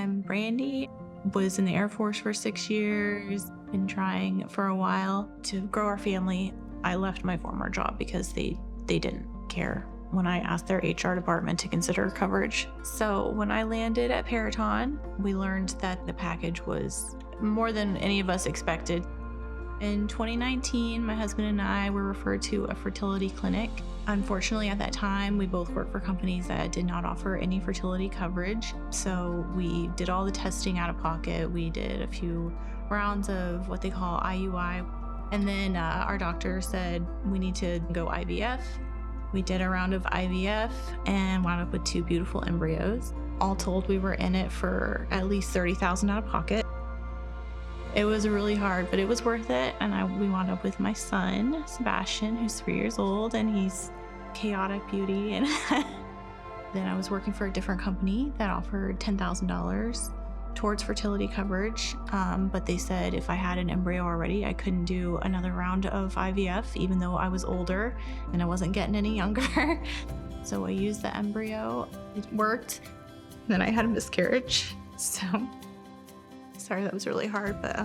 I'm Brandy, was in the Air Force for 6 years, been trying for a while to grow our family. I left my former job because they didn't care when I asked their HR department to consider coverage. So when I landed at Peraton, we learned that the package was more than any of us expected. In 2019, my husband and I were referred to a fertility clinic. Unfortunately, at that time, we both worked for companies that did not offer any fertility coverage. So we did all the testing out of pocket. We did a few rounds of what they call IUI. And then our doctor said we need to go IVF. We did a round of IVF and wound up with 2 beautiful embryos. All told, we were in it for at least $30,000 out of pocket. It was really hard, but it was worth it. And we wound up with my son, Sebastian, who's 3 years old, and he's chaotic beauty. And then I was working for a different company that offered $10,000 towards fertility coverage. But they said if I had an embryo already, I couldn't do another round of IVF, even though I was older and I wasn't getting any younger. So I used the embryo. It worked. Then I had a miscarriage. So sorry, that was really hard. But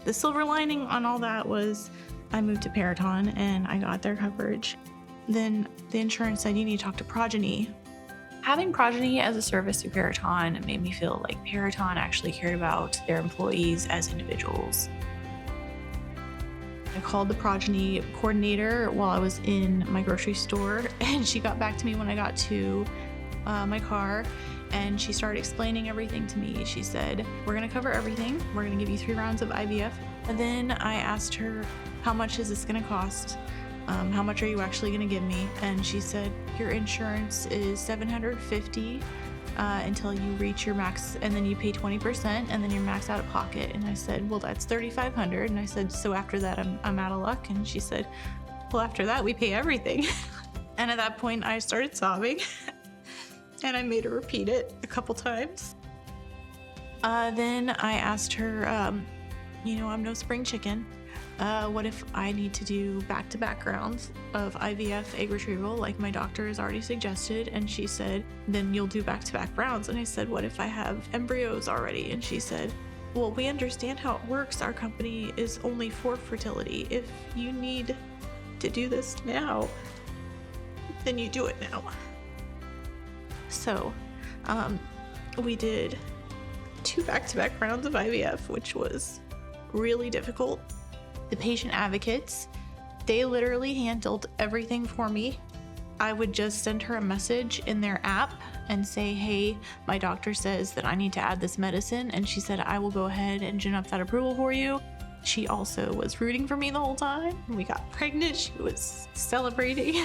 the silver lining on all that was I moved to Peraton and I got their coverage. Then the insurance said you need to talk to Progyny. Having Progyny as a service through Peraton made me feel like Peraton actually cared about their employees as individuals. I called the Progyny coordinator while I was in my grocery store, and she got back to me when I got to my car, and she started explaining everything to me. She said, we're gonna cover everything. We're gonna give you 3 rounds of IVF. And then I asked her, how much is this gonna cost? How much are you actually gonna give me? And she said, your insurance is $750 until you reach your max, and then you pay 20%, and then you're max out of pocket. And I said, well, that's $3,500. And I said, so after that, I'm out of luck. And she said, well, after that, we pay everything. And at that point, I started sobbing, and I made her repeat it a couple times. Then I asked her, I'm no spring chicken. What if I need to do back-to-back rounds of IVF egg retrieval like my doctor has already suggested? And she said, then you'll do back-to-back rounds. And I said, what if I have embryos already? And she said, well, we understand how it works. Our company is only for fertility. If you need to do this now, then you do it now. So we did 2 back-to-back rounds of IVF, which was really difficult. The patient advocates, they literally handled everything for me. I would just send her a message in their app and say, hey, my doctor says that I need to add this medicine. And she said, I will go ahead and gin up that approval for you. She also was rooting for me the whole time. We got pregnant, she was celebrating.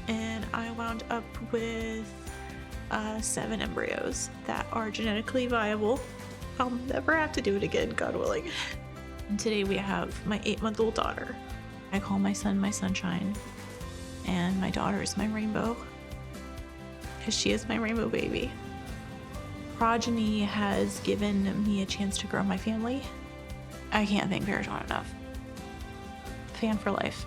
And I wound up with 7 embryos that are genetically viable. I'll never have to do it again, God willing. And today we have my 8-month-old daughter. I call my son my sunshine, and my daughter is my rainbow, because she is my rainbow baby. Progyny has given me a chance to grow my family. I can't thank Peraton enough. Fan for life.